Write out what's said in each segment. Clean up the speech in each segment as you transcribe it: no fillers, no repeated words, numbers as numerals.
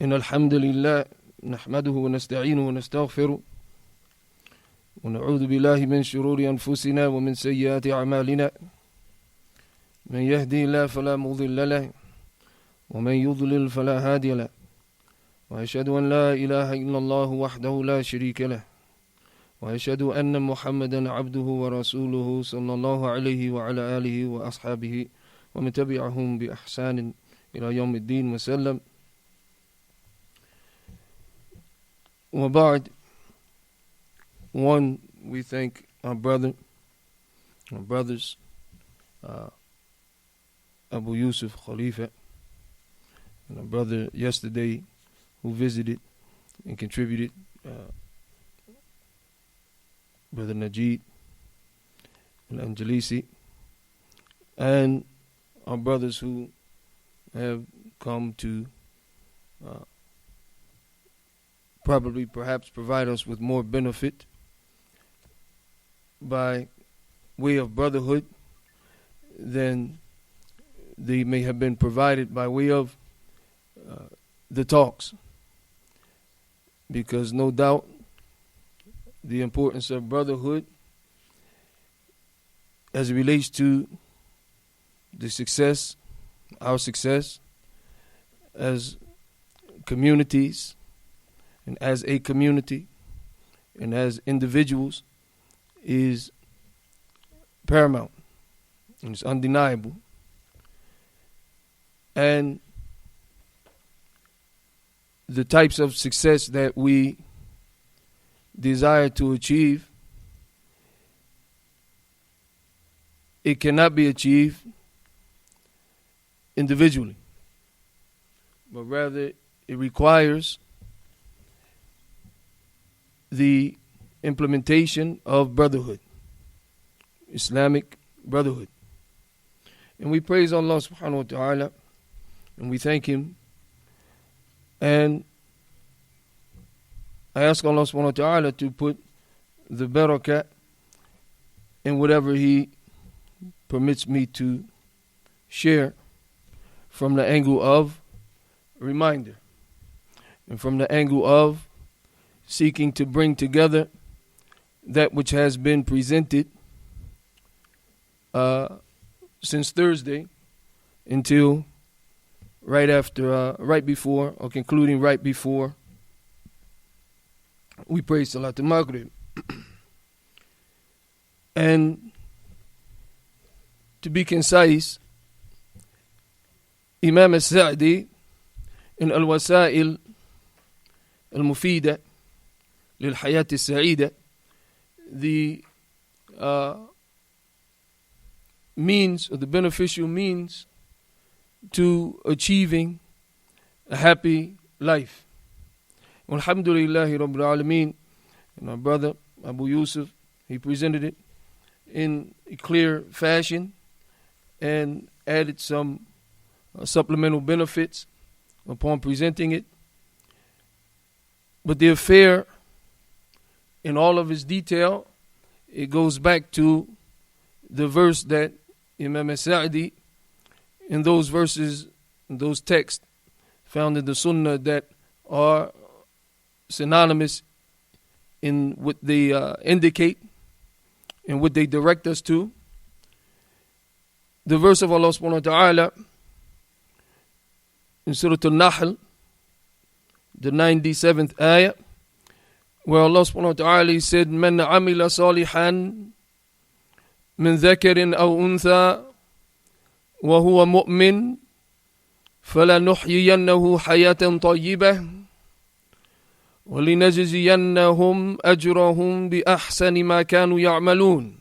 إن الحمد لله نحمده ونستعينه ونستغفره ونعوذ بالله من شرور أنفسنا ومن سيئات أعمالنا من يهدي الله فلا مضل له ومن يضلل فلا هادي له وأشهد أن لا إله إلا الله وحده لا شريك له وأشهد أن محمدا عبده ورسوله صلى الله عليه وعلى آله وأصحابه ومن تبعهم بإحسان إلى يوم الدين وسلم. وبعد, one, we thank our brothers, Abu Yusuf Khalifa, and our brother yesterday who visited and contributed, Brother Najid Al-Angelisi, and our brothers who have come to perhaps provide us with more benefit by way of brotherhood than they may have been provided by way of the talks. Because no doubt the importance of brotherhood as it relates to the success, our success as communities and as a community and as individuals is paramount and it's undeniable. And the types of success that we desire to achieve, it cannot be achieved individually, but rather it requires the implementation of brotherhood, Islamic brotherhood. And we praise Allah subhanahu wa ta'ala and we thank Him. And I ask Allah subhanahu wa ta'ala to put the barakah in whatever He permits me to share from the angle of reminder and from the angle of seeking to bring together that which has been presented since Thursday until right before or concluding right before we pray Salat al-Maghrib. And to be concise, Imam al-Sa'di in Al-Wasa'il al-Mufida lil-Hayat al-Sa'ida, the means or the beneficial means to achieving a happy life. Alhamdulillahi Rabbil Alameen. And our brother Abu Yusuf, he presented it in a clear fashion and added some supplemental benefits upon presenting it. But the affair in all of its detail, it goes back to the verse that Imam al-Sa'di, in those verses, in those texts found in the Sunnah that are synonymous in what they indicate and what they direct us to. The verse of Allah subhanahu wa ta'ala in Surah Al-Nahl, the 97th ayah, where Allah subhanahu wa ta'ala said, "Man amila salihan min dhakarin aw untha wa huwa mu'min falanuhyiyannahu hayatan tayyibah وَلِنَجْزِيَنَّهُمْ أَجْرَهُمْ بِأَحْسَنِ مَا كَانُوا يَعْمَلُونَ."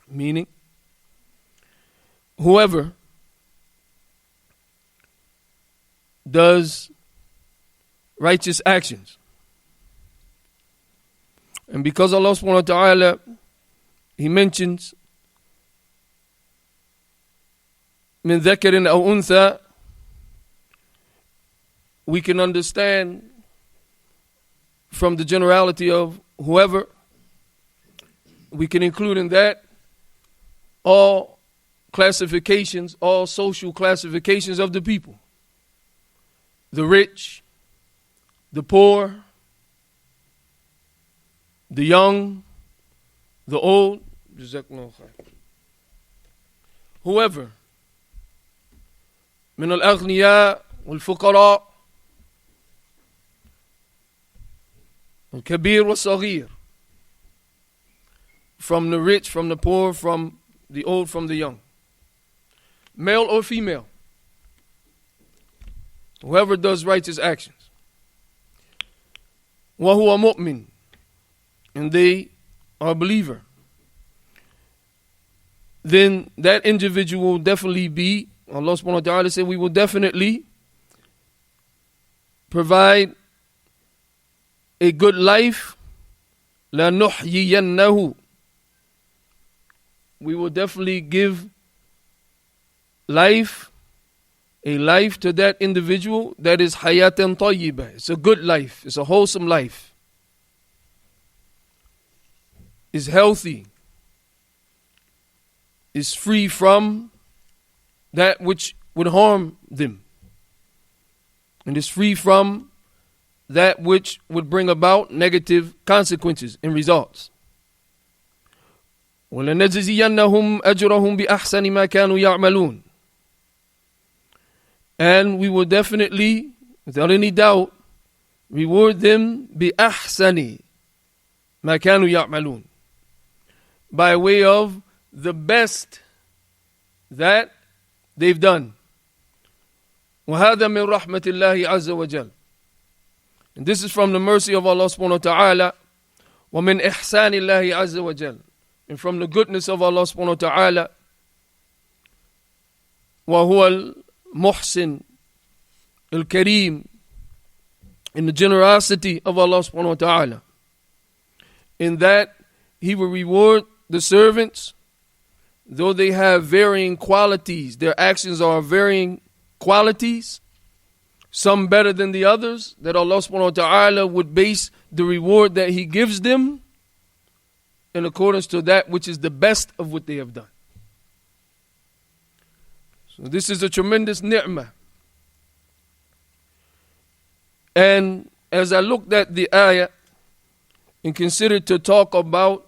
Meaning, whoever does righteous actions, and because Allah subhanahu wa ta'ala, He mentions مِنْ ذَكَرٍ أَوْ أُنْثَى, we can understand from the generality of whoever, we can include in that all classifications, all social classifications of the people. the rich, the poor, the young, the old, whoever, من الأغنياء والفقراء الكبير والصغير, from the rich, from the poor, from the old, from the young, male or female, whoever does righteous actions. وَهُوَ مُؤْمِن, and they are a believer. Then that individual will definitely be, Allah subhanahu wa ta'ala said, we will definitely provide a good life. لَنُحْيِيَنَّهُ, we will definitely give life, a life to that individual that is hayatan tayyibah. It's a good life. It's a wholesome life. It's healthy. It's free from that which would harm them. And it's free from that which would bring about negative consequences and results. وَلَنَجْزِيَنَّهُمْ أَجْرَهُمْ بِأَحْسَنِ مَا كَانُوا يَعْمَلُونَ, and we will definitely, without any doubt, reward them بِأَحْسَنِ مَا كَانُوا يَعْمَلُونَ, by way of the best that they've done. وَهَذَا مِنْ رَحْمَةِ اللَّهِ عَزَّ وَجَلَّ, and this is from the mercy of Allah subhanahu wa ta'ala. وَمِنْ إِحْسَانِ اللَّهِ عَزَّ وَجَلَّ, and from the goodness of Allah subhanahu wa ta'ala. وَهُوَ الْمُحْسِنُ الْكَرِيمُ, in the generosity of Allah subhanahu wa ta'ala, in that He will reward the servants, though they have varying qualities. Their actions are varying qualities, some better than the others, that Allah subhanahu wa ta'ala would base the reward that He gives them in accordance to that which is the best of what they have done. So this is a tremendous ni'mah. And as I looked at the ayah and considered to talk about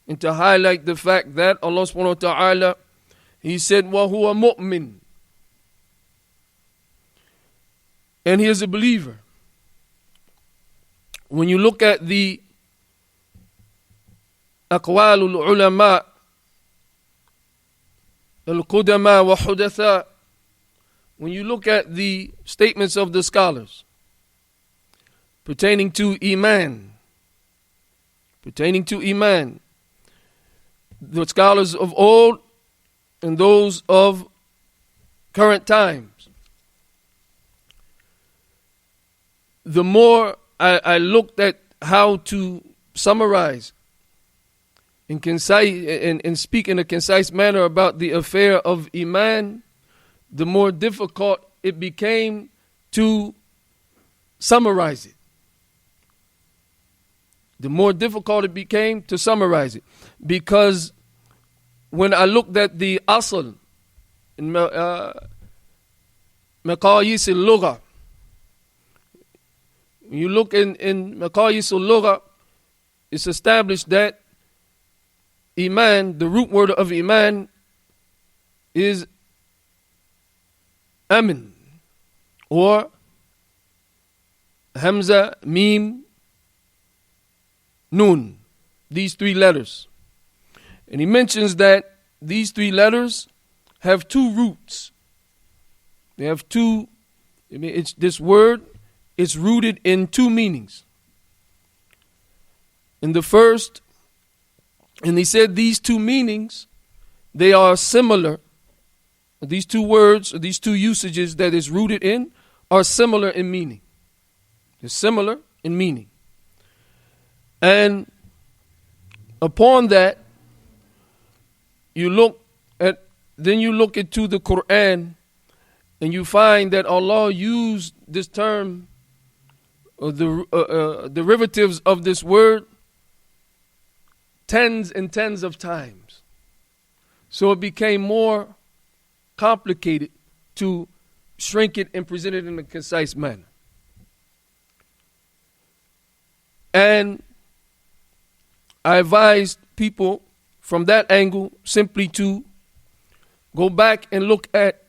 and to highlight the fact that Allah subhanahu wa ta'ala, He said, وَهُوَ مُؤْمِن, and He is a believer. When you look at the أقوال العلماء القدماء وحدثاء, when you look at the statements of the scholars pertaining to Iman, the scholars of old and those of current times, the more I looked at how to summarize and concise and speak in a concise manner about the affair of Iman, the more difficult it became to summarize it. Because when I looked at the asl in maqayis al-lugha, when you look in maqayis al-lugha, it's established that Iman, the root word of Iman, is Amin, or Hamza, Mim, Nun, these three letters. And he mentions that these three letters have two roots. They have two, this word is rooted in two meanings. In the first, and he said these two meanings, they are similar. These two words, or these two usages that is rooted in, are similar in meaning. They're similar in meaning. And upon that, you look into the Quran, and you find that Allah used this term, or the derivatives of this word, tens and tens of times. So it became more complicated to shrink it and present it in a concise manner. And I advise people from that angle simply to go back and look at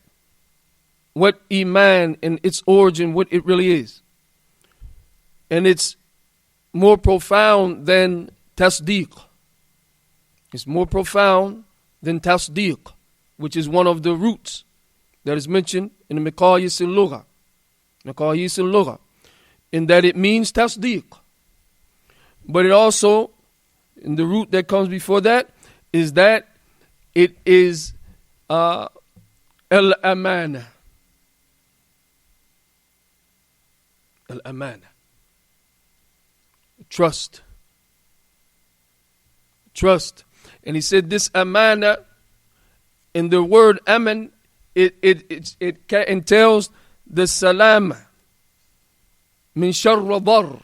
what Iman and its origin, what it really is. And it's more profound than tasdeeq. It's more profound than tasdeeq, which is one of the roots that is mentioned in the Maqayis al-Lugha. Maqayis al-Lugha. In that it means tasdeeq. But it also, in the root that comes before that, is that it is al-amana. Al-amana. Trust. Trust. And he said this amana, in the word aman, it entails the salama min sharra dar,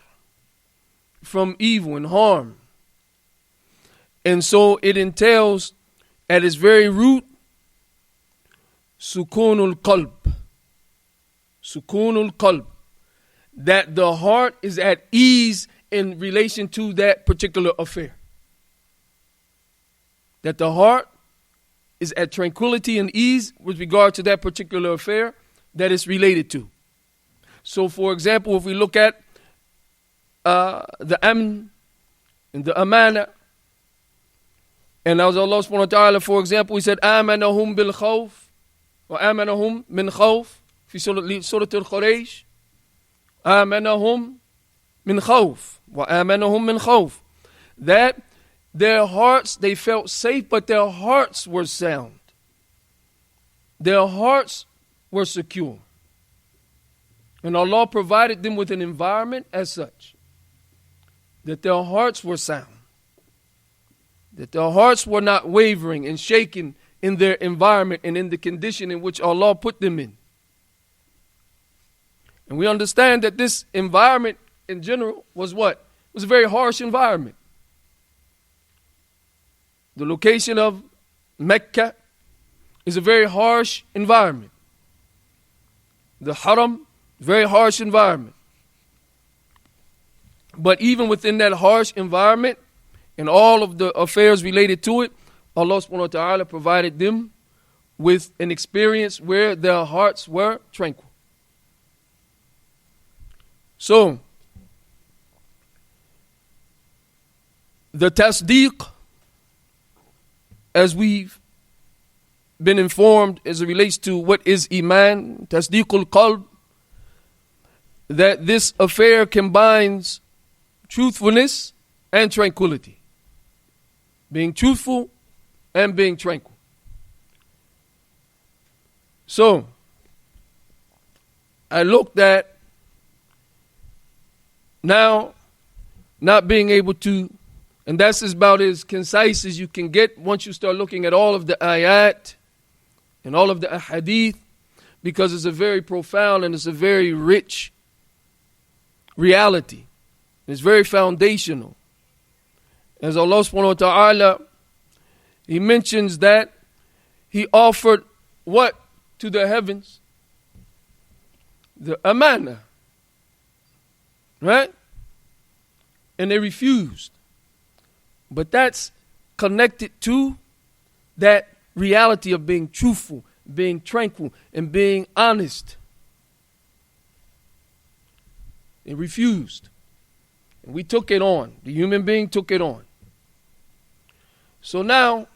from evil and harm. And so it entails at its very root sukunul qalb. Sukunul qalb. That the heart is at ease in relation to that particular affair. That the heart is at tranquility and ease with regard to that particular affair that it's related to. So, for example, if we look at the amn and the amana, and as Allah subhanahu wa ta'ala, for example, he said, آمَنَهُمْ بِالْخَوْفِ وَآمَنَهُمْ مِنْ خَوْفِ في سورة الخريش. آمَنَهُمْ مِنْ خَوْفِ وَآمَنَهُمْ مِنْ خَوْفِ. That their hearts, they felt safe, but their hearts were sound. Their hearts were secure. And Allah provided them with an environment as such, that their hearts were sound. That their hearts were not wavering and shaking in their environment and in the condition in which Allah put them in. And we understand that this environment in general was what? It was a very harsh environment. The location of Mecca is a very harsh environment. The Haram, very harsh environment. But even within that harsh environment and all of the affairs related to it, Allah subhanahu wa ta'ala provided them with an experience where their hearts were tranquil. So, the tasdeeq, as we've been informed as it relates to what is Iman, tasdeequl qalb, that this affair combines truthfulness and tranquility. Being truthful and being tranquil. So, I looked at now not being able to, and that's about as concise as you can get once you start looking at all of the ayat and all of the ahadith, because it's a very profound and it's a very rich reality. It's very foundational. As Allah subhanahu wa ta'ala, He mentions that He offered what to the heavens? The amana. Right? And they refused. But that's connected to that reality of being truthful, being tranquil, and being honest. They refused. And we took it on. The human being took it on. So now,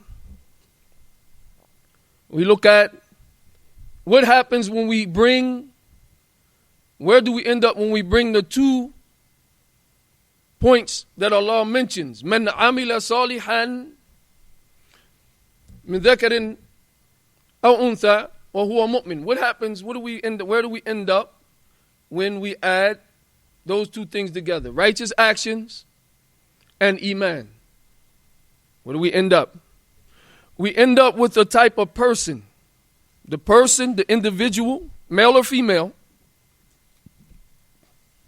we look at what happens when we bring, where do we end up when we bring the two points that Allah mentions? Man amila salihan min dhakarin aw untha wa huwa mu'min. What happens, where do we end up when we add those two things together? Righteous actions and Iman. Where do we end up? We end up with a type of person. The person, the individual, male or female,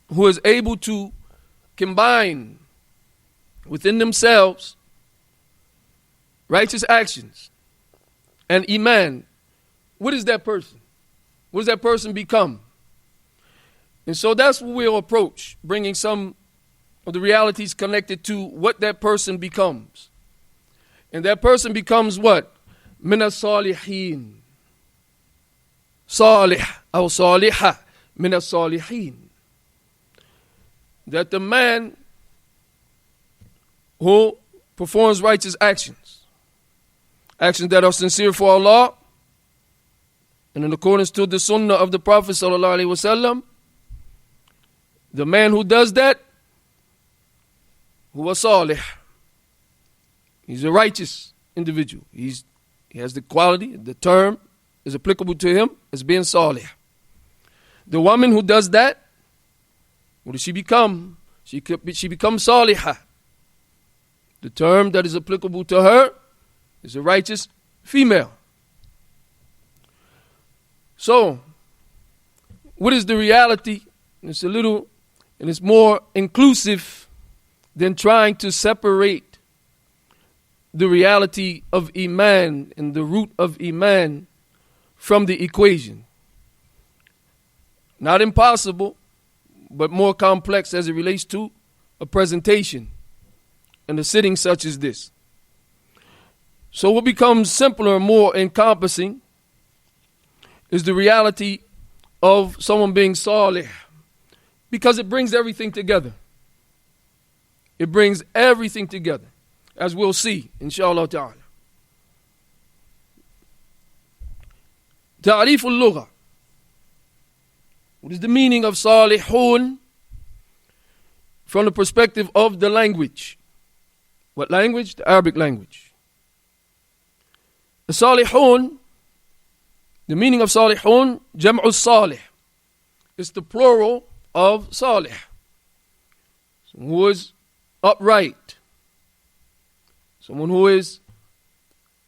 who is able to combine within themselves righteous actions and Iman. What is that person? What does that person become? And so that's what we'll approach, bringing some of the realities connected to what that person becomes. And that person becomes what? من الصالحين. صالح أو صالحة من الصالحين. That the man who performs righteous actions, actions that are sincere for Allah, and in accordance to the sunnah of the Prophet sallallahu alaihi wasallam, the man who does that, huwa salih, he's a righteous individual. He has the quality, the term is applicable to him as being salih. The woman who does that, what does she become? She becomes salihah. The term that is applicable to her is a righteous female. So, what is the reality? It's a little, and it's more inclusive than trying to separate the reality of Iman and the root of Iman from the equation. Not impossible, but more complex as it relates to a presentation and a sitting such as this. So what becomes simpler and more encompassing is the reality of someone being salih, because it brings everything together. It brings everything together, as we'll see, inshallah ta'ala. Ta'rif al-lugha. What is the meaning of salihun from the perspective of the language? What language? The Arabic language. The salihun, the meaning of salihun, jam'u salih. It's the plural of salih. Someone who is upright. Someone who is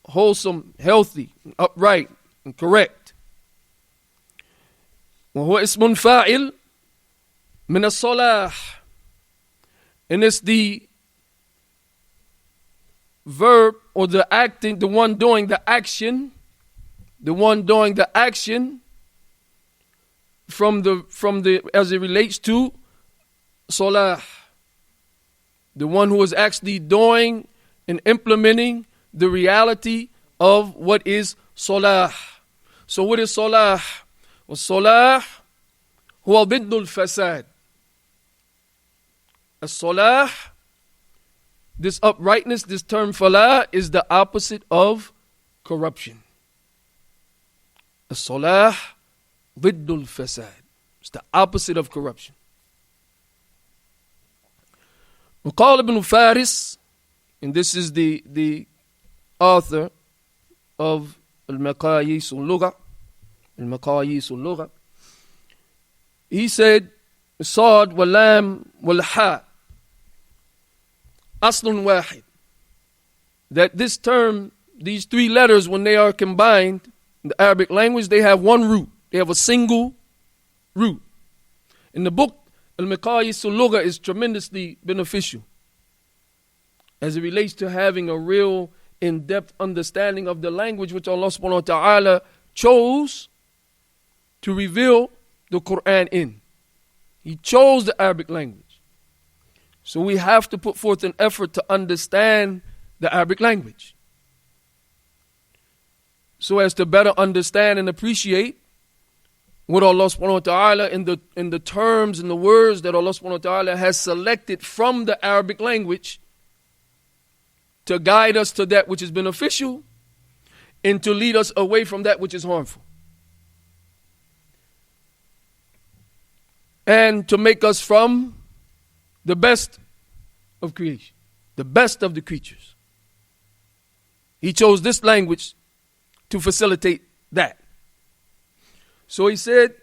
wholesome, healthy, upright, and correct. وهو اسم فاعل من الصلاح. And it's the verb or the acting, the one doing the action, from the as it relates to salah. The one who is actually doing and implementing the reality of what is salah. So what is salah? والصلاح هو ضد الفساد. الصلاح, this uprightness, this term falah, is the opposite of corruption. الصلاح ضد الفساد. It's the opposite of corruption. وقال ابن فارس, and this is the author of المقاييس اللغة, المقاييس اللغة. He said, صاد واللام والحاء أصل واحد. That this term, these three letters, when they are combined in the Arabic language, they have one root. They have a single root. In the book, Al-Maqayis al-Lugha is tremendously beneficial as it relates to having a real in-depth understanding of the language which Allah subhanahu wa ta'ala chose to reveal the Quran in. He chose the Arabic language. So we have to put forth an effort to understand the Arabic language, so as to better understand and appreciate what Allah subhanahu wa ta'ala in the terms and the words that Allah subhanahu wa ta'ala has selected from the Arabic language to guide us to that which is beneficial and to lead us away from that which is harmful. And to make us from the best of creation, the best of the creatures. He chose this language to facilitate that. So he said,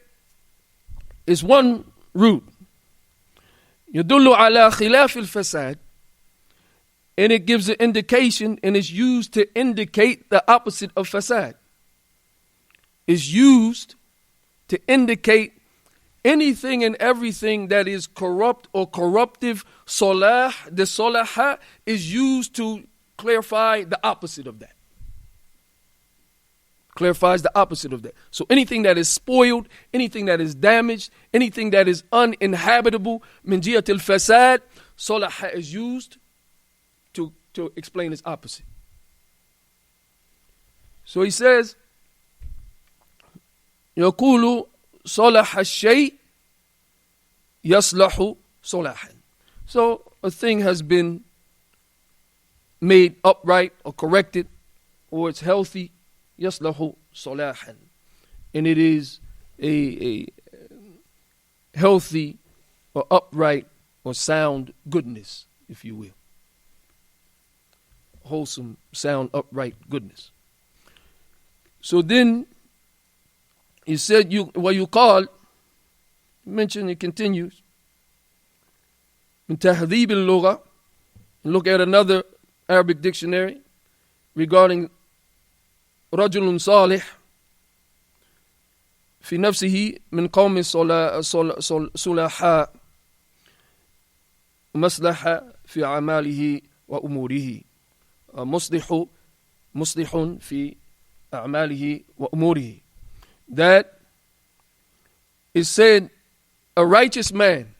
it's one root. يدل على خلاف الفساد, and it gives an indication, and it's used to indicate the opposite of fasad. It's used to indicate anything and everything that is corrupt or corruptive. Salah, the salaha, is used to clarify the opposite of that. Clarifies the opposite of that. So anything that is spoiled, anything that is damaged, anything that is uninhabitable, min jihati al-fasad, salaha is used to explain its opposite. So he says, يقول صلح الشيء يصلح صلاحا. So a thing has been made upright or corrected, or it's healthy, يصلح صلاحا, and it is a healthy or upright or sound goodness, if you will. Wholesome, sound, upright goodness. So then he said, what you call, mention, it continues, من تهذيب اللغة. Look at another Arabic dictionary regarding رجل صالح في نفسه من قوم صلحاء مصلح في أعماله وأموره. مصلح في أعماله وأموره. That is said a righteous man.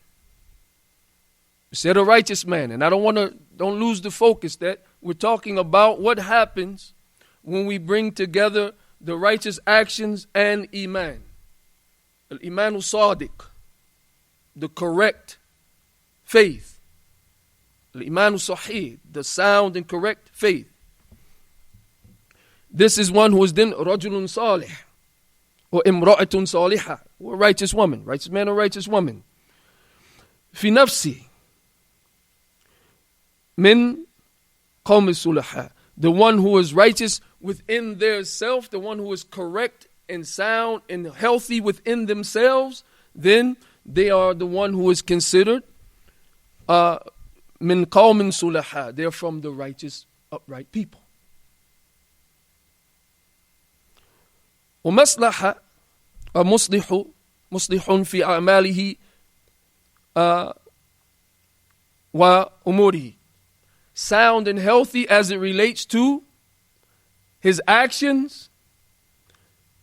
It said a righteous man, and I don't lose the focus that we're talking about what happens when we bring together the righteous actions and iman. Al-imanu sadiq, the correct faith. Al-imanu sahih, the sound and correct faith. This is one who is then rajulun salih, or imra'atun salihah, or a righteous woman, righteous man or righteous woman. Fi nafsi, min qawm sulaha, the one who is righteous within their self, the one who is correct and sound and healthy within themselves, then they are the one who is considered min qawm sulaha. They're from the righteous, upright people. ومصلحة مصلح في أعماله وأموره, sound and healthy as it relates to his actions,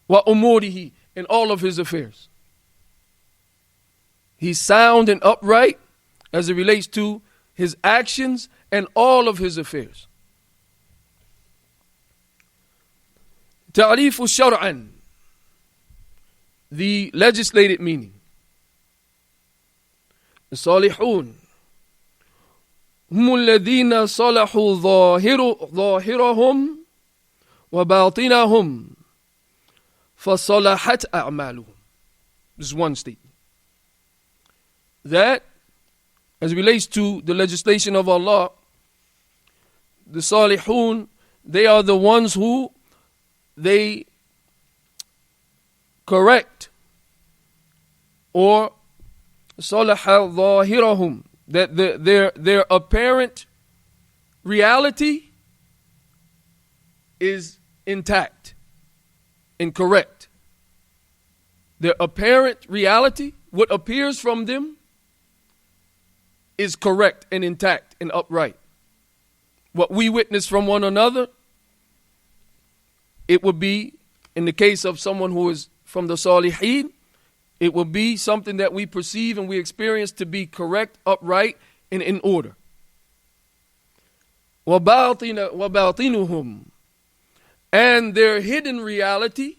وأموره, in all of his affairs. He's sound and upright as it relates to his actions and all of his affairs. تعريف شرعا, the legislated meaning. الصالحون هم الذين صلحوا ظاهرهم وباطنهم فصلحت أعمالهم. This is one statement. That, as it relates to the legislation of Allah, the salihun, they are the ones who they correct, or salaha zahirahum, that their apparent reality is intact and correct. Their apparent reality, what appears from them, is correct and intact and upright. What we witness from one another, it would be, in the case of someone who is from the Salihin, it will be something that we perceive and we experience to be correct, upright, and in order. وَبَاطِنُهُمْ, and their hidden reality,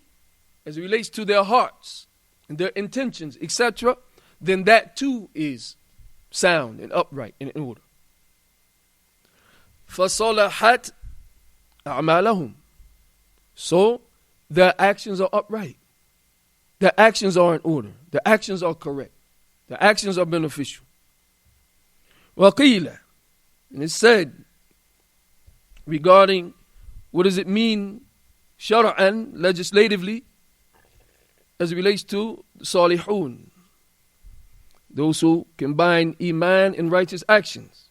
as it relates to their hearts and their intentions, etc., then that too is sound and upright and in order. فَصَلَحَتْ أَعْمَالَهُمْ, so their actions are upright. Their actions are in order. Their actions are correct. Their actions are beneficial. وَقِيلَ, and it's said regarding what does it mean shar'an, legislatively, as it relates to the salihun, those who combine iman and righteous actions.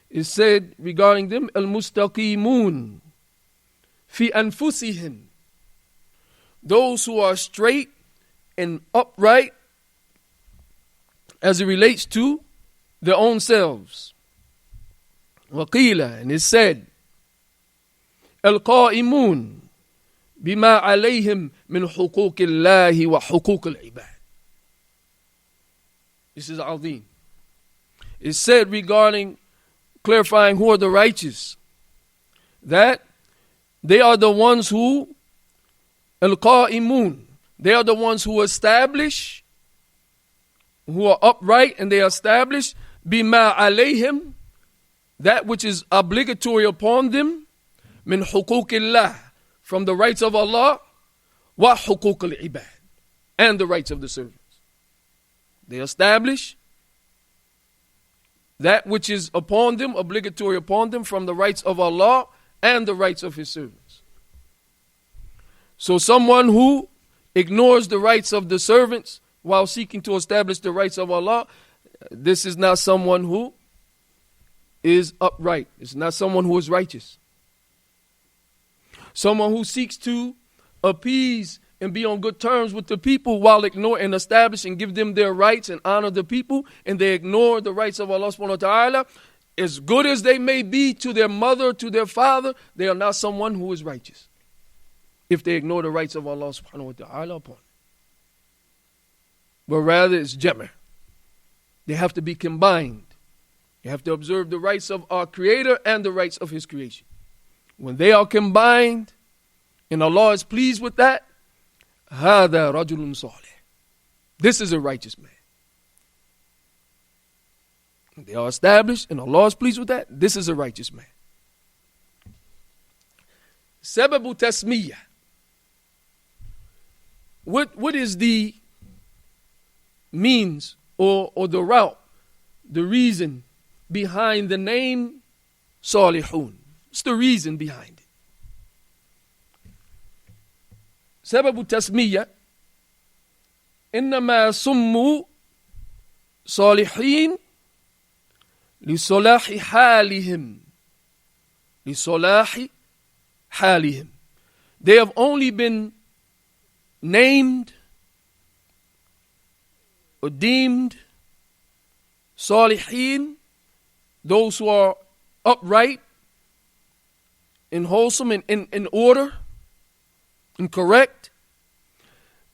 It's said regarding them, al-mustaqimun fi anfusihim, those who are straight and upright as it relates to their own selves. وقيل, and it's said, القائمون بما عليهم من حقوق الله وحقوق العباد. This is azim. is said regarding clarifying who are the righteous, that they are the ones who al-qa'imun, they are the ones who establish, who are upright, and they establish bima alayhim, that which is obligatory upon them, min huquqillah, from the rights of Allah, wa huquq al-ibad, and the rights of the servants. They establish that which is upon them, obligatory upon them, from the rights of Allah and the rights of His servants. So someone who ignores the rights of the servants while seeking to establish the rights of Allah, this is not someone who is upright. It's not someone who is righteous. Someone who seeks to appease and be on good terms with the people while ignoring and establish and give them their rights and honor the people, and they ignore the rights of Allah subhanahu wa ta'ala, as good as they may be to their mother, to their father, they are not someone who is righteous if they ignore the rights of Allah subhanahu wa ta'ala upon them. But rather it's jama'. They have to be combined. You have to observe the rights of our Creator and the rights of His creation. When they are combined and Allah is pleased with that, هَذَا رَجُلٌ صَالِحٌ, this is a righteous man. They are established and Allah is pleased with that. This is a righteous man. Sababu tasmiyah. What is the means or the route, the reason behind the name Salihun? What's the reason behind it? سبب التسمية إنما سموا صالحين لصلاح حالهم. لصلاح حالهم. They have only been named or deemed Salihin, those who are upright and wholesome and in order and correct,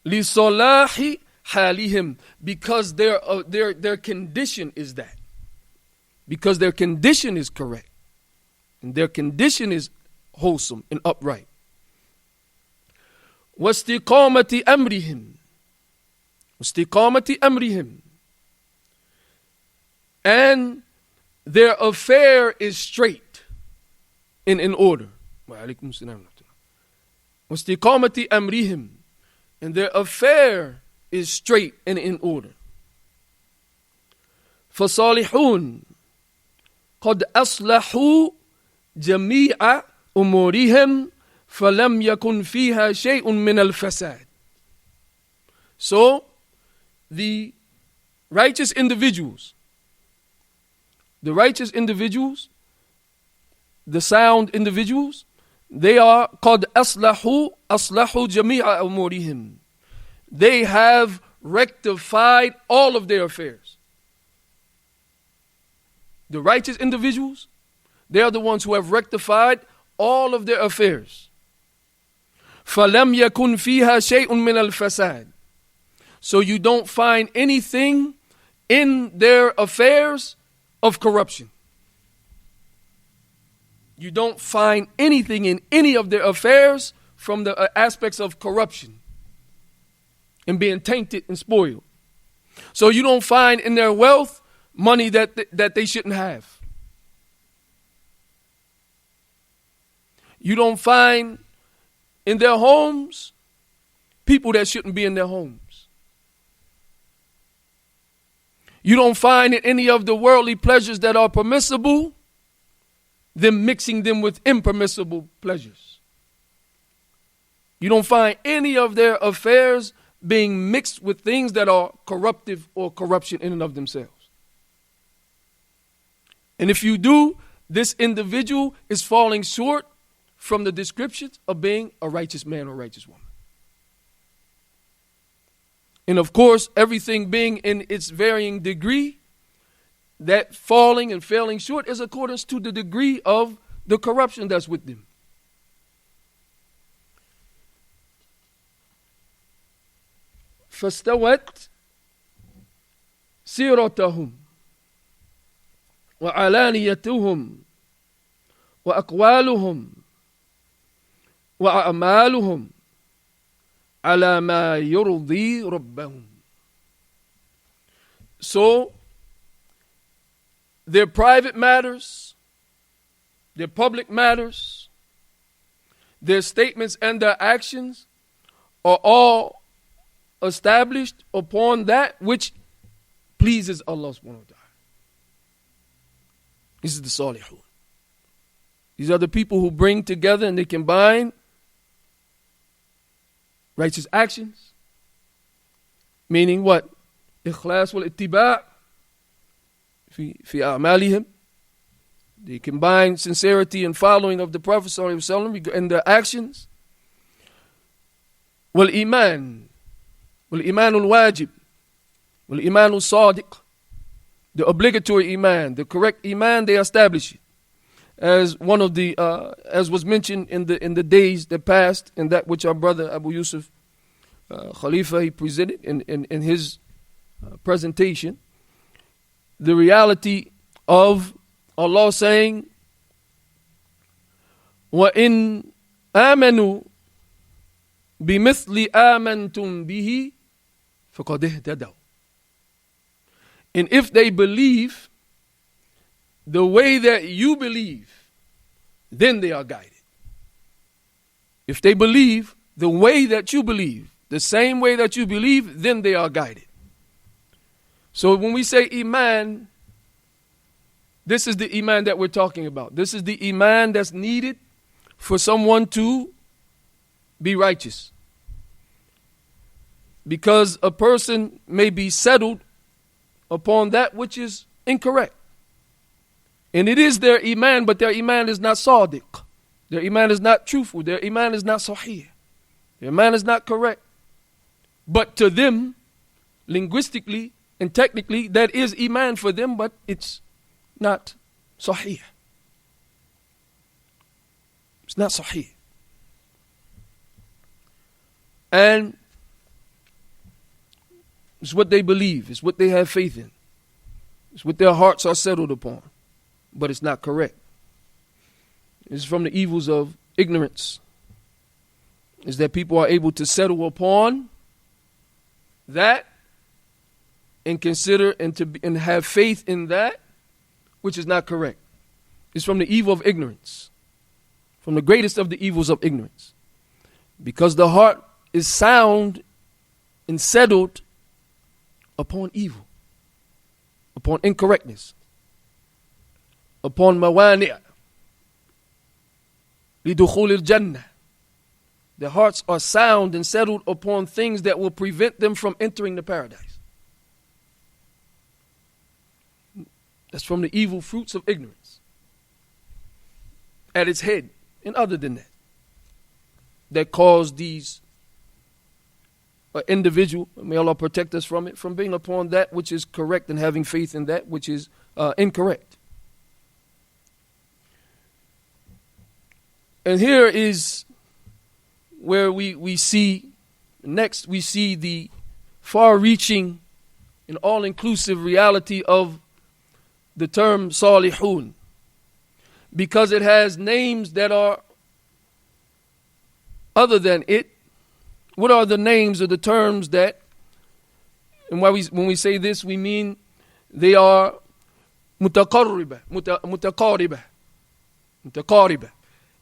لِصَلَاحِ حَالِهِمْ, because their condition is that. Because their condition is correct. And their condition is wholesome and upright. وَاسْتِقَامَةِ أَمْرِهِمْ. وَاسْتِقَامَةِ أَمْرِهِمْ. And their affair is straight and in order. وَعَلَيْكُمُ السَّلَامُ. وَاسْتِقَامَةِ أَمْرِهِمْ. And their affair is straight and in order. فَصَالِحُونَ قَدْ أَصْلَحُوا جَمِيعَ أُمُورِهِمْ فَلَمْ يَكُنْ فِيهَا شَيْءٌ مِنَ الْفَسَادِ. So, the righteous individuals, the sound individuals, they are قَدْ أَصْلَحُوا جَمِيعَ أُمُورِهِمْ. They have rectified all of their affairs. The righteous individuals, they are the ones who have rectified all of their affairs. فَلَمْ يَكُنْ فِيهَا شَيْءٌ مِنَ الْفَسَادِ. So you don't find anything in their affairs of corruption. You don't find anything in any of their affairs from the aspects of corruption and being tainted and spoiled. So you don't find in their wealth money that they shouldn't have. You don't find in their homes people that shouldn't be in their homes. You don't find in any of the worldly pleasures that are permissible them mixing them with impermissible pleasures. You don't find any of their affairs being mixed with things that are corruptive or corruption in and of themselves. And if you do, this individual is falling short from the descriptions of being a righteous man or righteous woman. And of course, everything being in its varying degree, that falling and failing short is according to the degree of the corruption that's with them. فَاسْتَوَتْ سِيرَتَهُمْ. وعلانيتهم وأقوالهم وأعمالهم على ما يرضي ربهم. So, their private matters, their public matters, their statements and their actions are all established upon that which pleases Allah subhanahu wa ta'ala. This is the salihun. These are the people who bring together and they combine righteous actions, meaning what? Ikhlas wal ittiba' fi a'malihim. They combine sincerity and following of the Prophet sallallahu alaihi wasallam in their actions. Wal iman al wajib, wal iman al sadiq, the obligatory iman, the correct iman, they establish it. As one of the, as was mentioned in the days that passed, and that which our brother Abu Yusuf Khalifa he presented in his presentation, the reality of Allah saying, وَإِنْ آمَنُوا بِمِثْلِ آمَنْتُمْ بِهِ فَقَدْ اهْتَدَوْا. And if they believe the way that you believe, then they are guided. If they believe the way that you believe, the same way that you believe, then they are guided. So when we say iman, this is the iman that we're talking about. This is the iman that's needed for someone to be righteous. Because a person may be settled upon that which is incorrect. And it is their iman, but their iman is not sadiq. Their iman is not truthful. Their iman is not sahih. Their iman is not correct. But to them, linguistically and technically, that is iman for them, but it's not sahih. It's not sahih. And it's what they believe. It's what they have faith in. It's what their hearts are settled upon. But it's not correct. It's from the evils of ignorance. Is that people are able to settle upon that and consider and have faith in that which is not correct. It's from the evil of ignorance. From the greatest of the evils of ignorance. Because the heart is sound and settled upon evil, upon incorrectness, upon mawani' lidukhul al-jannah. Their hearts are sound and settled upon things that will prevent them from entering the paradise. That's from the evil fruits of ignorance. At its head, and other than that cause these individual, may Allah protect us from it, from being upon that which is correct and having faith in that which is incorrect. And here is where we see, next we see the far-reaching and all-inclusive reality of the term salihun, because it has names that are other than it. What are the names or the terms that, and when we say this, we mean they are mutaqarriba,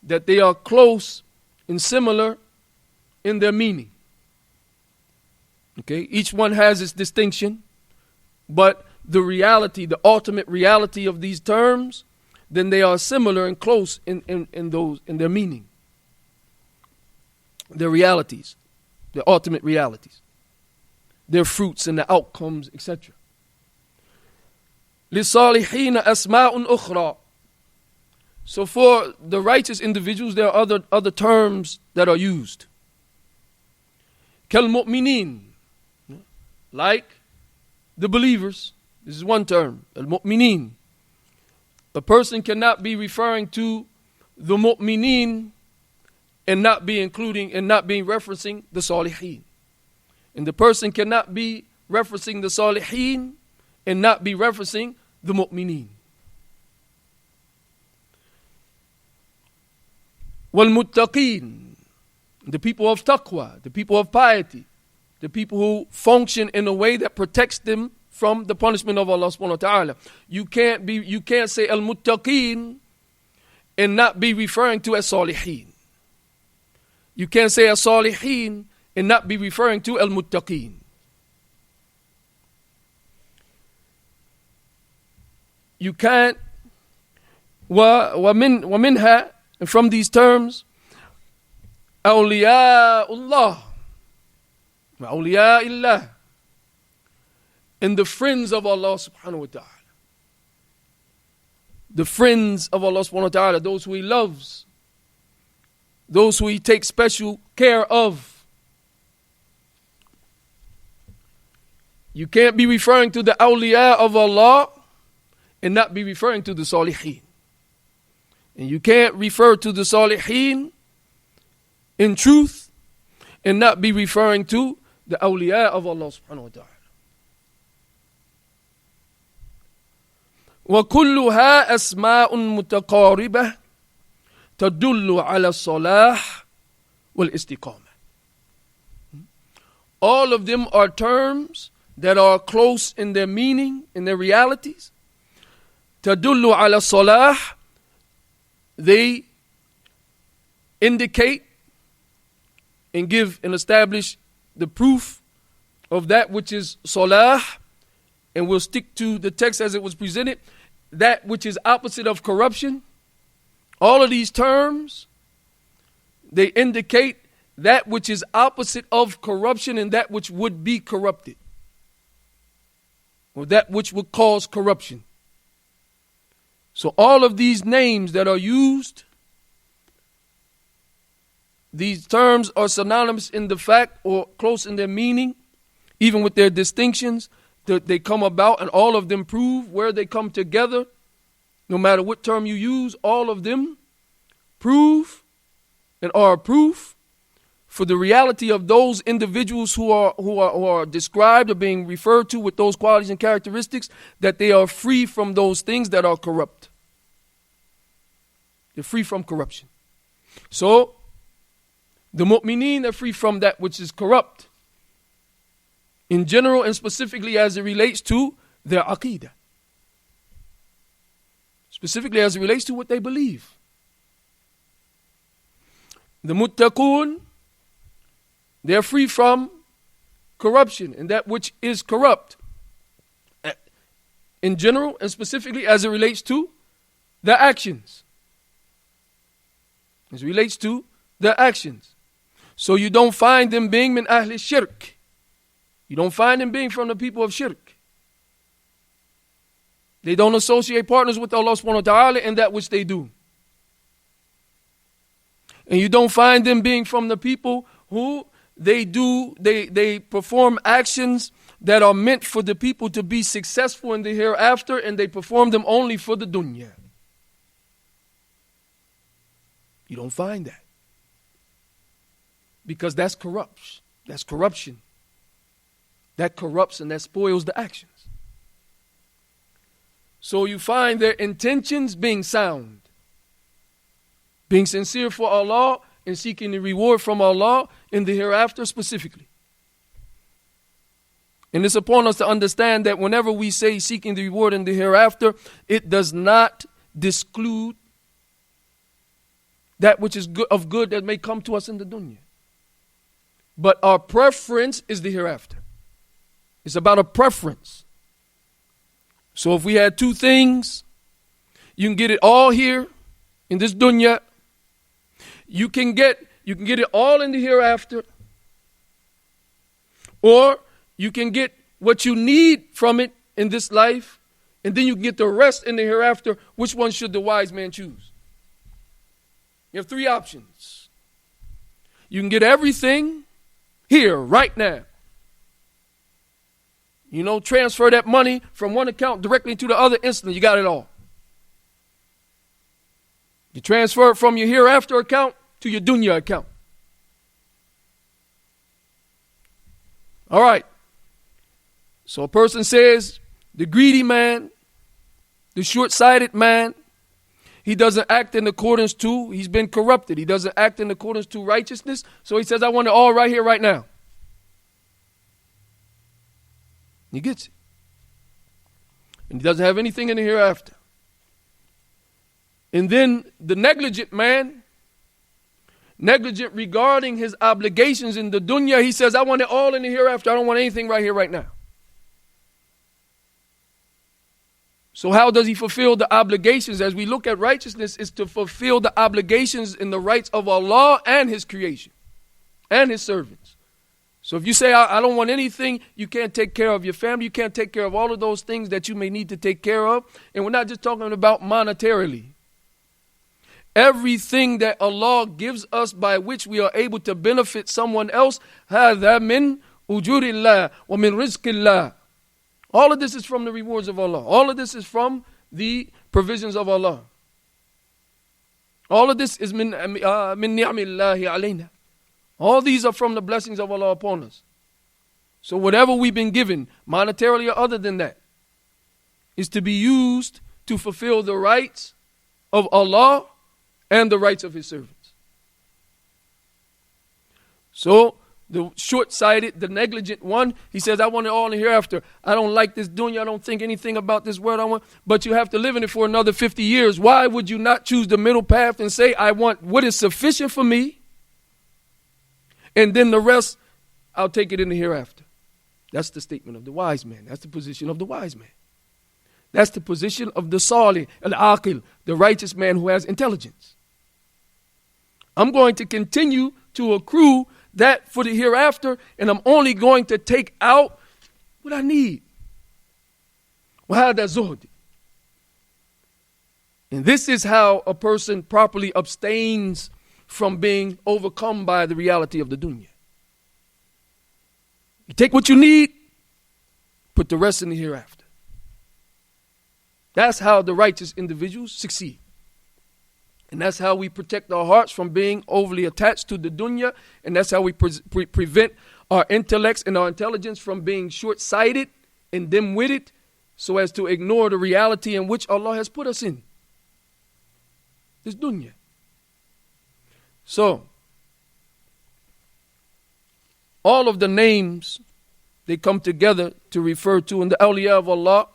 that they are close and similar in their meaning. Okay, each one has its distinction, but the reality, the ultimate reality of these terms, then they are similar and close in their meaning, their realities, their ultimate realities, their fruits and the outcomes, etc. لِلصَّالِحِينَ أَسْمَاءٌ أُخْرَى. So for the righteous individuals, there are other terms that are used. كَالْمُؤْمِنِينَ, like the believers. This is one term, al-mu'minin. A person cannot be referring to the mu'minin and not be including and not being referencing the salihin. And the person cannot be referencing the salihin and not be referencing the mu'minin. Wal-muttaqeen, the people of taqwa, the people of piety, the people who function in a way that protects them from the punishment of Allah subhanahu wa ta'ala. You can't say al-muttaqeen and not be referring to as-salihin. You can't say as-salihin and not be referring to al-muttaqeen. You can't ومنها, and from these terms, awliyaullah, awliyaillah, and the friends of Allah subhanahu wa ta'ala. The friends of Allah subhanahu wa ta'ala, those who He loves, those who He takes special care of. You can't be referring to the awliya of Allah and not be referring to the salihin. And you can't refer to the salihin in truth and not be referring to the awliya of Allah subhanahu wa ta'ala. وكلها أسماء متقاربة تدل على الصلاح والاستقامة. All of them are terms that are close in their meaning, in their realities. تدل على الصلاح, they indicate and give and establish the proof of that which is salah, and we'll stick to the text as it was presented, that which is opposite of corruption. All of these terms, they indicate that which is opposite of corruption and that which would be corrupted, or that which would cause corruption. So all of these names that are used, these terms are synonymous in the fact or close in their meaning, even with their distinctions that they come about, and all of them prove where they come together. No matter what term you use, all of them prove and are proof for the reality of those individuals who are described or being referred to with those qualities and characteristics, that they are free from those things that are corrupt. They're free from corruption. So, the mu'mineen are free from that which is corrupt, in general and specifically as it relates to their aqeedah. Specifically as it relates to what they believe. The muttaqoon, they're free from corruption and that which is corrupt, in general and specifically as it relates to their actions. As it relates to their actions. So you don't find them being min ahli shirk. You don't find them being from the people of shirk. They don't associate partners with Allah subhanahu wa ta'ala in that which they do. And you don't find them being from the people who they perform actions that are meant for the people to be successful in the hereafter, and they perform them only for the dunya. You don't find that. Because that's corruption. That's corruption. That corrupts and that spoils the actions. So you find their intentions being sound, being sincere for Allah and seeking the reward from Allah in the hereafter specifically. And it's upon us to understand that whenever we say seeking the reward in the hereafter, it does not disclude that which is good, of good that may come to us in the dunya. But our preference is the hereafter. It's about a preference. So if we had two things, you can get it all here in this dunya. You can get it all in the hereafter. Or you can get what you need from it in this life, and then you can get the rest in the hereafter. Which one should the wise man choose? You have three options. You can get everything here, right now. You know, transfer that money from one account directly to the other instantly. You got it all. You transfer it from your hereafter account to your dunya account. All right. So a person says, the greedy man, the short-sighted man, He doesn't act in accordance to, he's been corrupted. He doesn't act in accordance to righteousness. So he says, I want it all right here, right now. He gets it. And he doesn't have anything in the hereafter. And then the negligent man, negligent regarding his obligations in the dunya, he says, I want it all in the hereafter. I don't want anything right here, right now. So how does he fulfill the obligations? As we look at righteousness, is to fulfill the obligations in the rights of Allah and his creation and his servants. So if you say, I don't want anything, you can't take care of your family, you can't take care of all of those things that you may need to take care of. And we're not just talking about monetarily. Everything that Allah gives us by which we are able to benefit someone else, هَذَا مِنْ أُجُورِ اللَّهِ وَمِنْ رِزْقِ اللَّهِ. All of this is from the rewards of Allah. All of this is from the provisions of Allah. All of this is min ni'amillahi alayna. All these are from the blessings of Allah upon us. So whatever we've been given, monetarily or other than that, is to be used to fulfill the rights of Allah and the rights of his servants. So the short-sighted, the negligent one, he says, I want it all in the hereafter. I don't like this dunya. I don't think anything about this world. But you have to live in it for another 50 years. Why would you not choose the middle path and say, I want what is sufficient for me, and then the rest, I'll take it in the hereafter. That's the statement of the wise man. That's the position of the wise man. That's the position of the salih, al-aqil, the righteous man who has intelligence. I'm going to continue to accrue that for the hereafter, and I'm only going to take out what I need. وَهَذَا زُهْدِ. And this is how a person properly abstains from being overcome by the reality of the dunya. You take what you need, put the rest in the hereafter. That's how the righteous individuals succeed. And that's how we protect our hearts from being overly attached to the dunya. And that's how we prevent our intellects and our intelligence from being short-sighted and dim-witted, so as to ignore the reality in which Allah has put us in. This dunya. So, all of the names, they come together to refer to in the awliya of Allah.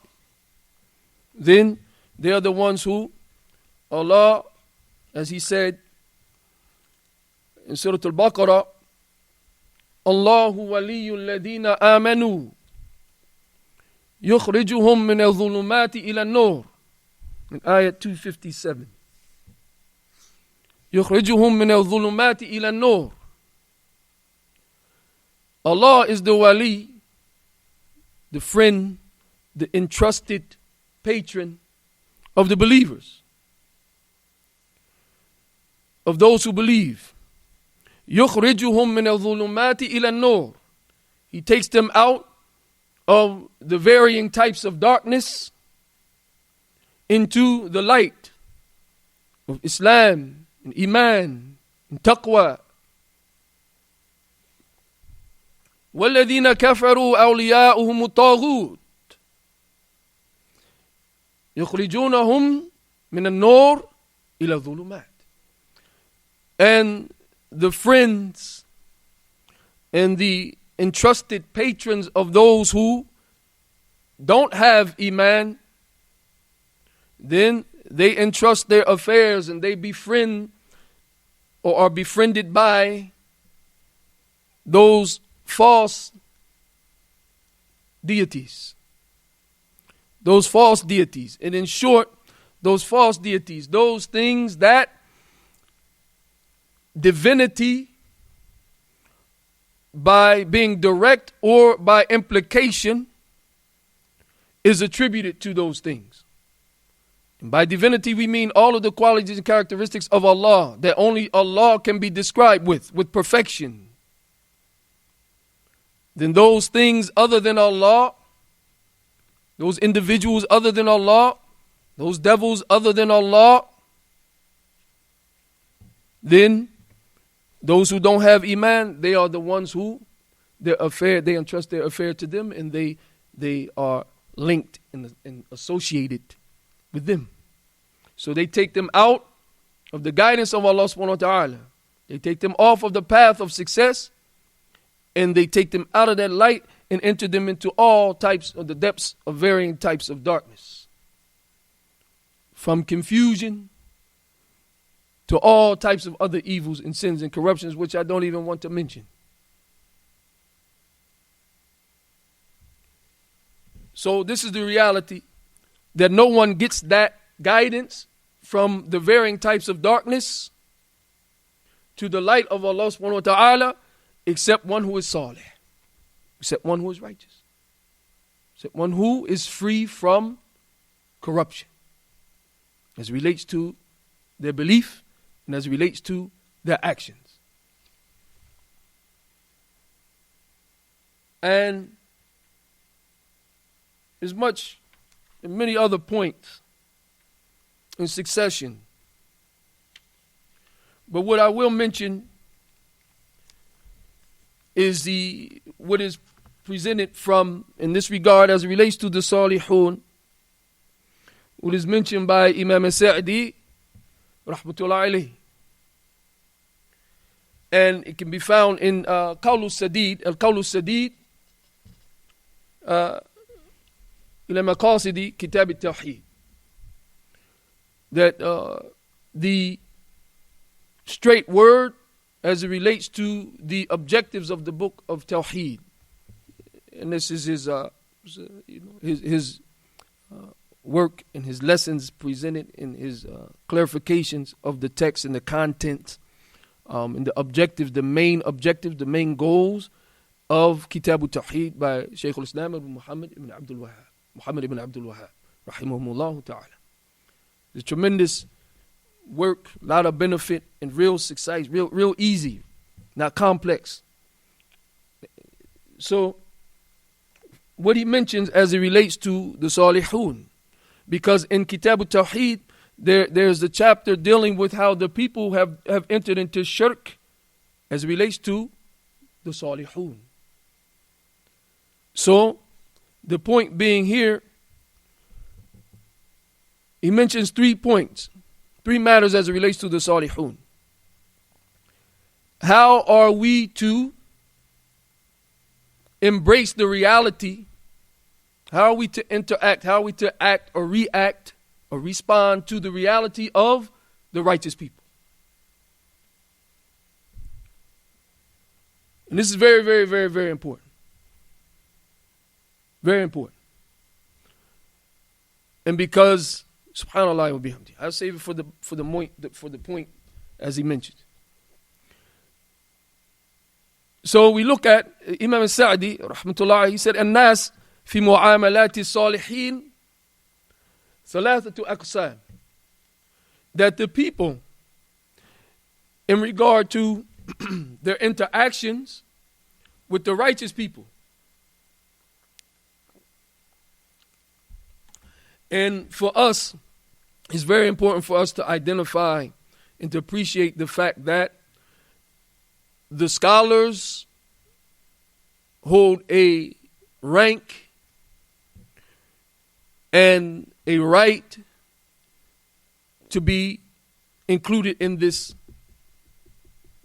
Then they are the ones who Allah, as he said in Surah Al-Baqarah, Allahu waliyyu alladhina amanu yukhrijuhum min al-dhulumati ila an-nur. In ayat 257. Yukhrijuhum min al-dhulumati ila an-nur. Allah is the wali, the friend, the entrusted patron of the believers, of those who believe. يُخْرِجُهُمْ مِنَ الظُّلُمَاتِ إِلَى النُّورِ. He takes them out of the varying types of darkness into the light of Islam and Iman and Taqwa. وَالَّذِينَ كَفَرُوا أَوْلِيَاؤُهُمُ الطَّاغُوتِ يُخْرِجُونَهُمْ مِنَ النُّورِ إِلَى الظُّلُمَاتِ. And the friends and the entrusted patrons of those who don't have Iman, then they entrust their affairs and they befriend or are befriended by those false deities. Those false deities. And in short, those false deities, those things that divinity, by being direct or by implication, is attributed to those things. And by divinity we mean all of the qualities and characteristics of Allah that only Allah can be described with perfection. Then those things other than Allah, those individuals other than Allah, those devils other than Allah, then those who don't have Iman, they are the ones who they entrust their affair to them, and they are linked and associated with them. So they take them out of the guidance of Allah subhanahu wa ta'ala. They take them off of the path of success, and they take them out of that light and enter them into all types of the depths of varying types of darkness. From confusion to all types of other evils and sins and corruptions, which I don't even want to mention. So this is the reality, that no one gets that guidance from the varying types of darkness to the light of Allah subhanahu wa ta'ala, except one who is salih, except one who is righteous, except one who is free from corruption, as it relates to their belief and as it relates to their actions. And as much and many other points in succession. But what I will mention is what is presented from, in this regard, as it relates to the Salihun, what is mentioned by Imam Sa'di, rahmatullah alayhi. And it can be found in Qawl al-Sadid, إلى مقاصد كتاب التوحيد, that the straight word as it relates to the objectives of the book of Tawheed, and this is his work and his lessons presented in his clarifications of the text and the content, and the objectives, the main goals of Kitab al-Tawheed by Shaykh al-Islam Muhammad ibn Abdul Wahhab, rahimahumullah ta'ala. It's tremendous work, a lot of benefit, and real success, real easy, not complex. So, what he mentions as it relates to the Salihun, because in Kitab al-Tawheed, there's a chapter dealing with how the people have entered into shirk as it relates to the Salihun. So, the point being here, he mentions 3 points, 3 matters as it relates to the Salihun. How are we to embrace the reality? How are we to interact? How are we to act or react or respond to the reality of the righteous people? And this is very, very, very, very important. Very important. And because, subhanallah wa bihamdi, I'll save it for the point as he mentioned. So we look at Imam Sa'di, rahmatullah, he said, الناس في معاملات الصالحين ثلاثة أقسام. That the people, in regard to their interactions with the righteous people, and for us, it's very important for us to identify and to appreciate the fact that the scholars hold a rank and a right to be included in this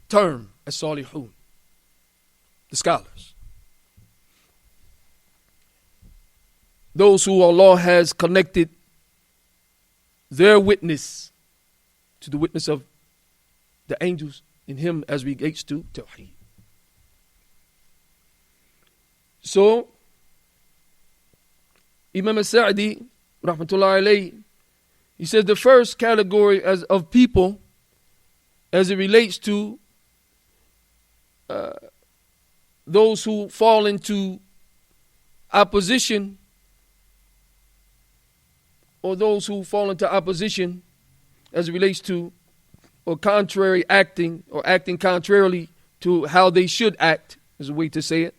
term as Salihun, the scholars. Those who Allah has connected their witness to the witness of the angels in him as relates to Tawheed. So, Imam Sa'di, rahmatullahi alayhi, he says the first category of people as it relates to those who fall into opposition, or those who fall into opposition as it relates to, or contrary acting, or acting contrarily to how they should act, is a way to say it.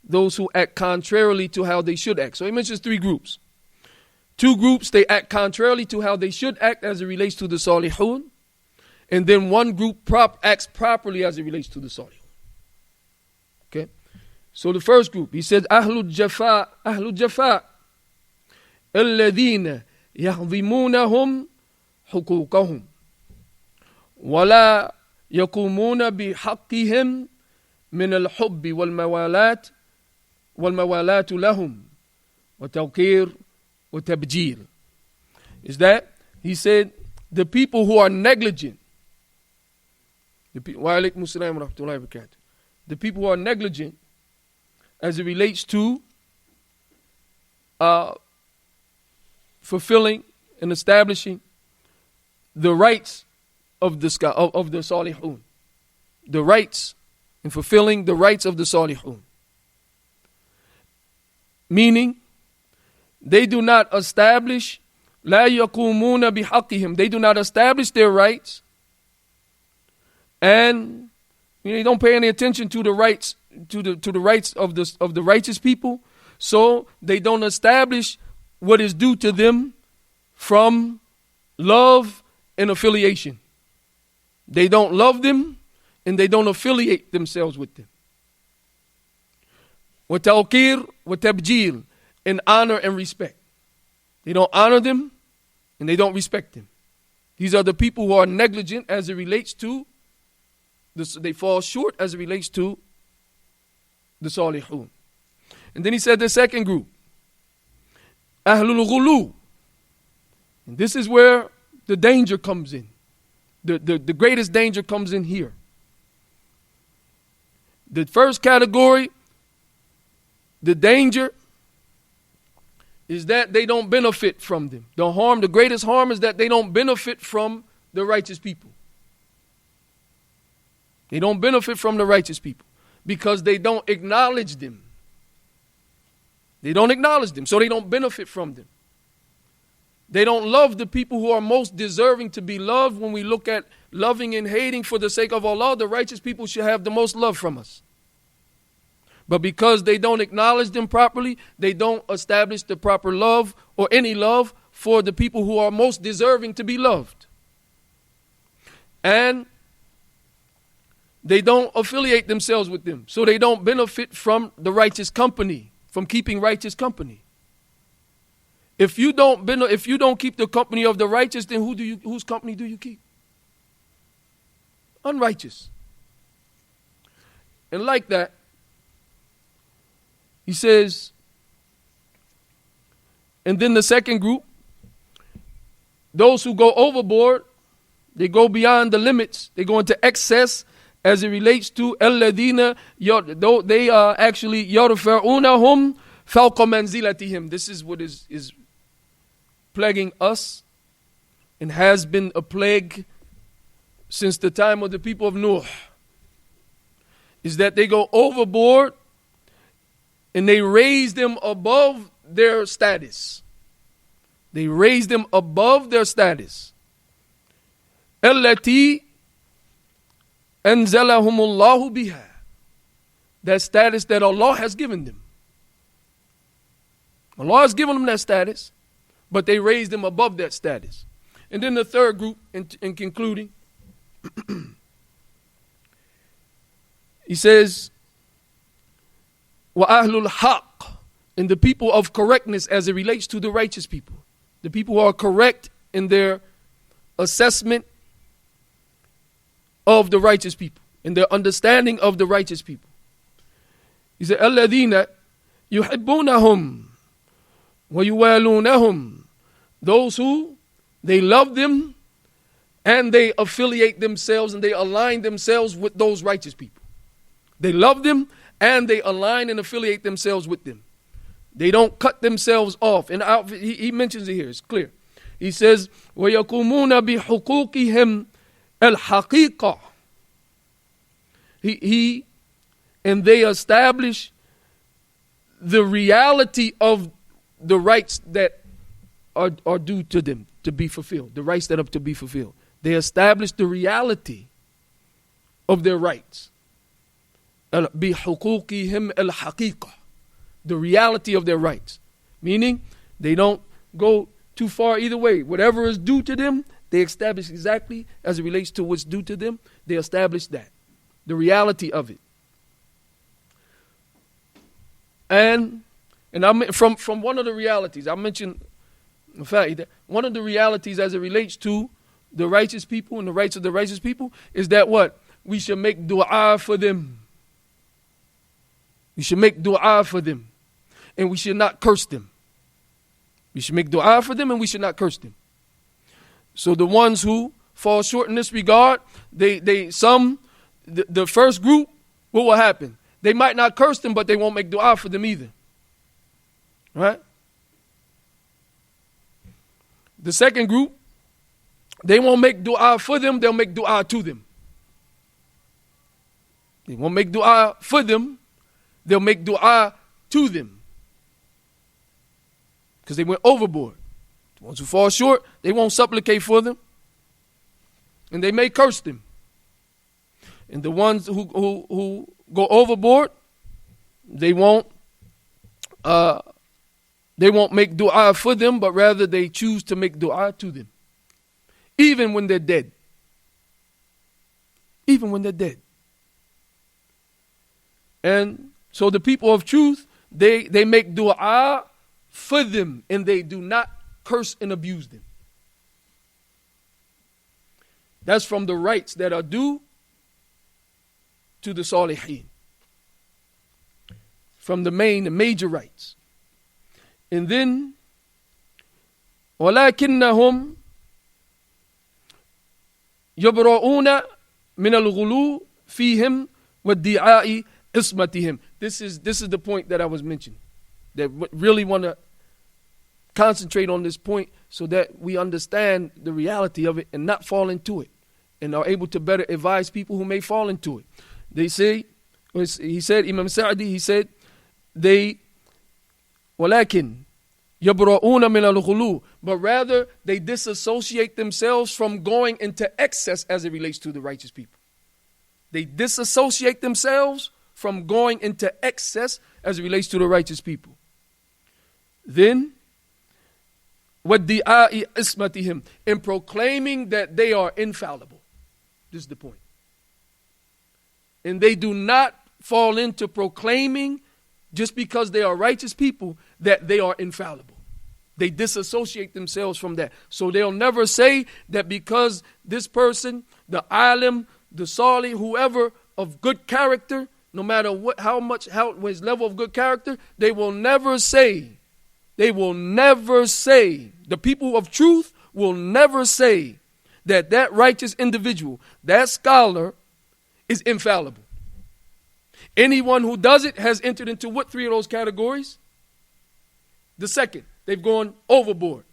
Those who act contrarily to how they should act. So he mentions 3 groups. 2 groups, they act contrarily to how they should act as it relates to the Salihun. And then 1 group acts properly as it relates to the Salihun. Okay? So the first group, he said, Ahlul Jafa, الذين يهضمونهم حقوقهم ولا يقومون بحقهم من الحب والموالاة لهم وتوقير وتبجيل. Is that, he said, the people who are negligent, the people who are negligent as it relates to fulfilling and establishing the rights of the salihun, the rights and fulfilling the rights of the salihun. Meaning, they do not establish لا يقومون بحقهم. They do not establish their rights, and they don't pay any attention to the rights to the rights of the righteous people. So they don't establish what is due to them from love and affiliation. They don't love them and they don't affiliate themselves with them. وتوقير وتبجيل, in honor and respect. They don't honor them and they don't respect them. These are the people who are negligent as it relates to this, they fall short as it relates to the salihun. And then he said the second group, Ahlul Ghulu. And this is where the danger comes in. The greatest danger comes in here. The first category, the danger is that they don't benefit from them. The greatest harm is that they don't benefit from the righteous people. They don't benefit from the righteous people because they don't acknowledge them. They don't acknowledge them, so they don't benefit from them. They don't love the people who are most deserving to be loved. When we look at loving and hating for the sake of Allah, the righteous people should have the most love from us. But because they don't acknowledge them properly, they don't establish the proper love or any love for the people who are most deserving to be loved. And they don't affiliate themselves with them, so they don't benefit from the righteous company, from keeping righteous company. If you don't keep the company of the righteous, then whose company do you keep? Unrighteous. And like that, he says, and then the second group, those who go overboard, they go beyond the limits, they go into excess as it relates to الَّذِينَ they are actually يَرْفَعُونَهُمْ فَوْقَ مَنْزِلَتِهِمْ. This is what is plaguing us and has been a plague since the time of the people of Nuh, is that they go overboard and they raise them above their status. They raise them above their status. التي أنزلهم الله بها. That status that Allah has given them. Allah has given them that status, but they raised them above that status. And then the third group, in concluding, he says, وَأَهْلُ الْحَقِّ, and the people of correctness as it relates to the righteous people. The people who are correct in their assessment of the righteous people, in their understanding of the righteous people. He said, الَّذِينَ يُحِبُّونَهُمْ وَيُوَالُونَهُمْ, those who, they love them and they affiliate themselves and they align themselves with those righteous people. They love them and they align and affiliate themselves with them. They don't cut themselves off. And he mentions it here, it's clear. He says, وَيَقُومُونَ بِحُقُوقِهِمْ الْحَقِيقَةِ. And they establish the reality of the rights that are due to them to be fulfilled, the rights that are to be fulfilled. They establish the reality of their rights. بِحُقُوقِهِمْ الْحَقِيقَةِ, the reality of their rights. Meaning, they don't go too far either way. Whatever is due to them, they establish exactly as it relates to what's due to them. They establish that, the reality of it. And from one of the realities, I mentioned, in fact, one of the realities as it relates to the righteous people and the rights of the righteous people is that what? We should make dua for them. We should make dua for them. And we should not curse them. We should make dua for them and we should not curse them. So the ones who fall short in this regard, the first group, what will happen? They might not curse them, but they won't make dua for them either. Right? The second group, they won't make dua for them, they'll make dua to them. They won't make dua for them, they'll make dua to them. Because they went overboard. The ones who fall short, they won't supplicate for them. And they may curse them. And the ones who go overboard, they won't make dua for them, but rather they choose to make dua to them. Even when they're dead. Even when they're dead. And so the people of truth, they make dua for them and they do not curse and abuse them. That's from the rights that are due to the Salihin. From the major rights. And then, وَلَكِنَّهُمْ يَبْرَؤُونَ مِنَ الْغُلُوِّ فِيهِمْ وَادِّعَاءِ عِصْمَتِهِمْ. This is the point that I was mentioning. That really want to concentrate on this point so that we understand the reality of it and not fall into it. And are able to better advise people who may fall into it. They say, he said, Imam Sa'di, he said, they, وَلَكِنْ يَبْرَؤُونَ مِنَ الْغُلُوِّ, but rather they disassociate themselves from going into excess as it relates to the righteous people. They disassociate themselves from going into excess as it relates to the righteous people. Then, وَادِّعَاءِ عِصْمَتِهِمْ, in proclaiming that they are infallible. This is the point. And they do not fall into proclaiming, just because they are righteous people, that they are infallible. They disassociate themselves from that. So they'll never say that because this person, the alim, the salih, whoever of good character, no matter how his level of good character, they will never say, the people of truth will never say that righteous individual, that scholar, is infallible. Anyone who does it has entered into what three of those categories? The second, they've gone overboard.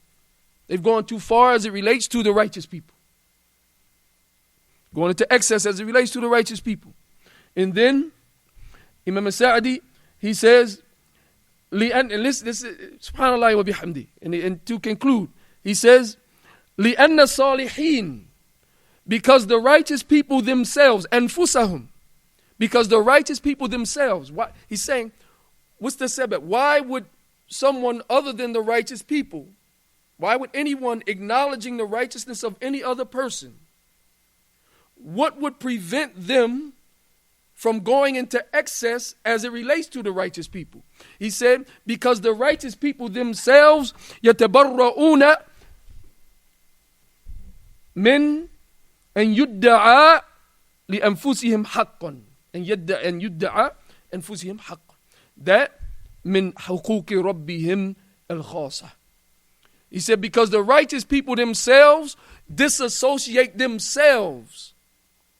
They've gone too far as it relates to the righteous people. Going into excess as it relates to the righteous people. And then, Imam Sa'di, he says, and this is subhanallah wa bihamdi. And to conclude, he says, لِأَنَّ الصَّالِحِينَ, because the righteous people themselves, أَنفُسَهُمْ, because the righteous people themselves, he's saying, what's the sebab? Why would someone other than the righteous people, why would anyone acknowledging the righteousness of any other person, what would prevent them from going into excess as it relates to the righteous people? He said, because the righteous people themselves, يَتَبَرَّؤُونَ من أن يدعى لأنفسهم حقا أن يدعى أنفسهم حقا, that من حقوق ربهم الخاصة. He said because the righteous people themselves disassociate themselves.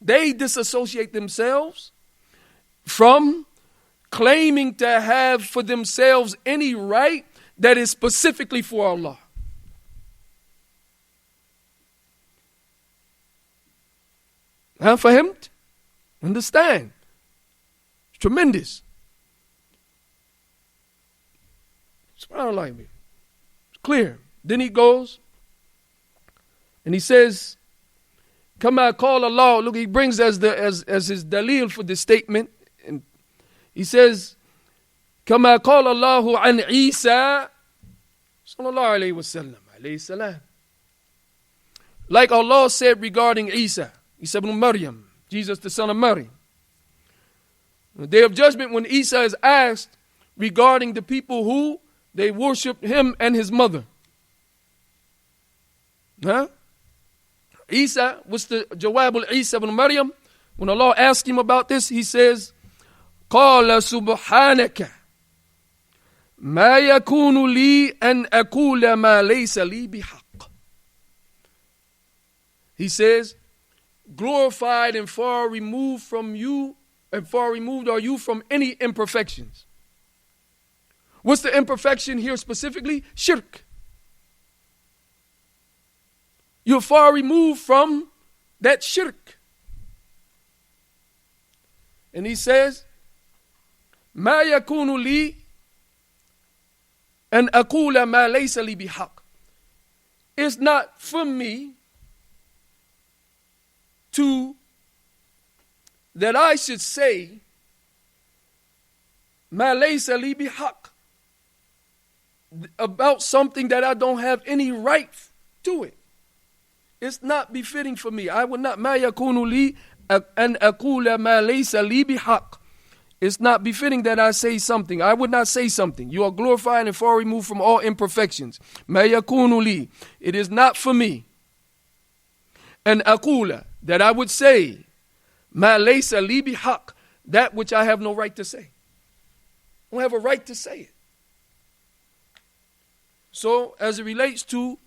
They disassociate themselves from claiming to have for themselves any right that is specifically for Allah. فهمت? Understand? It's tremendous. SubhanAllah. It's clear. Then he goes and he says, Kama call Allah. Look, he brings as his dalil for this statement. And he says, Kama call Allahu an Isa sallallahu alayhi wa sallam, alayhi salam. Like Allah said regarding Isa ibn Maryam, Jesus the son of Mary. On the day of judgment, when Isa is asked regarding the people who they worshiped him and his mother. Isa, what's the Jawab al-Isa ibn Maryam? When Allah asked him about this, he says, قَالَ سُبْحَانَكَ مَا يَكُونُ لِي أَنْ أَقُولَ مَا لَيْسَ لِي بِحَقٍّ. He says, glorified and far removed from you, and far removed are you from any imperfections. What's the imperfection here specifically? Shirk. You're far removed from that shirk. And he says, مَا يَكُونُ لِي أَنْ أَقُولَ مَا لَيْسَ لِي بِحَقٍّ. It's not for me that I should say مَا لَيْسَ لِي بِحَقٍّ, about something that I don't have any right to it. It's not befitting for me. I would not, مَا يَكُونُ لِي أَنْ أَقُولَ مَا لَيْسَ لِي بِحَقٍّ. It's not befitting that I say something. I would not say something. You are glorified and far removed from all imperfections. مَا يَكُونُ لِي. It is not for me. أَنْ أَقُولَ, that I would say مَا لَيْسَ لِي بِحَقٍّ, that which I have no right to say. I don't have a right to say it. So, as it relates to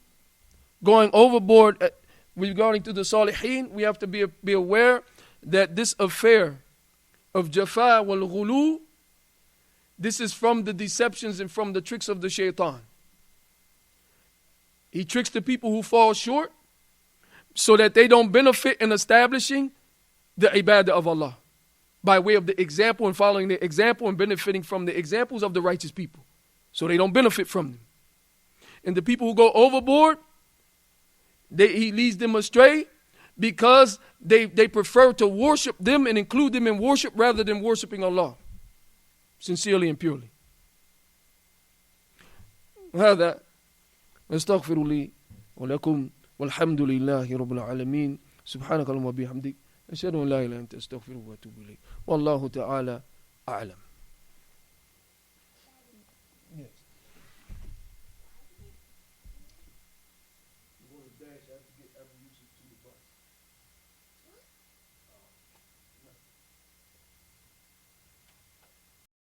going overboard regarding to the Salihin, we have to be aware that this affair of Jafa wal Ghulu, this is from the deceptions and from the tricks of the shaitan. He tricks the people who fall short so that they don't benefit in establishing the ibadah of Allah by way of the example and following the example and benefiting from the examples of the righteous people. So they don't benefit from them. And the people who go overboard, he leads them astray because they prefer to worship them and include them in worship rather than worshiping Allah sincerely and purely. هذا أستغفر لي ولكم والحمد لله رب العالمين سبحانك اللهم وبحمدك أشهد أن لا إله إلا أنت أستغفرك وأتوب إليك والله تعالى أعلم.